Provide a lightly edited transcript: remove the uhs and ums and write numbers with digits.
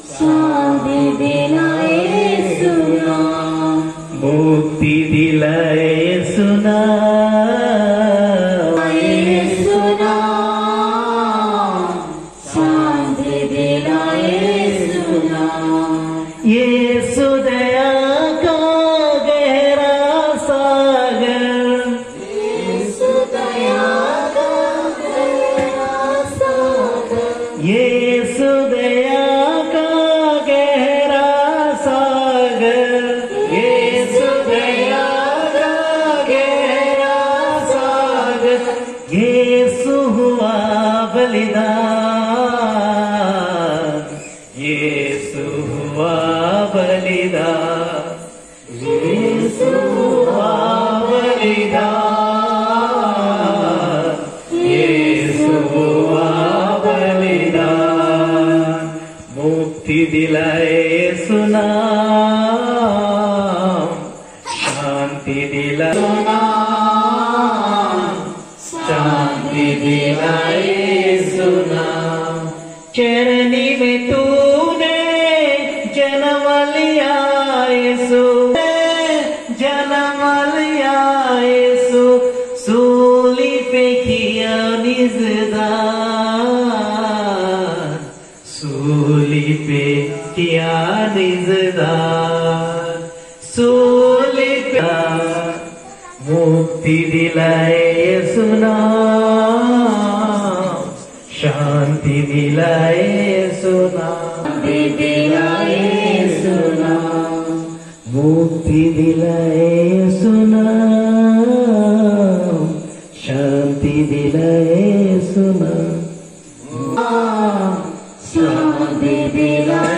शांति दिलाए सुना, मुक्ति दिलाए सुना, सुना शांति दिलाए सुना। यीशु दया का गहरा सागर, यीशु दया का गहरा सागर, यीशु दया का गहरा सागर, यीशु दया का गहरा सागर, यीशु हुआ बलिदान, यीशु हुआ बलिदान, यीशु हुआ बलिदान, यीशु हुआ बलिदान, मुक्ति दिलाए सुना, शांति दिलाए, शांति दिलाए सुना। चरनी में तूने जन्म लिया यीशु, जन्म लिया यीशु, सूली पे किया निजदान, सूली पे किया निजदान, सूली पे मुक्ति दिलाए सुना, शांति दिलाए सुना, शांति दिलाए सुना, मुक्ति दिलाए सुना, शांति दिलाए सुना, शांति दिलाए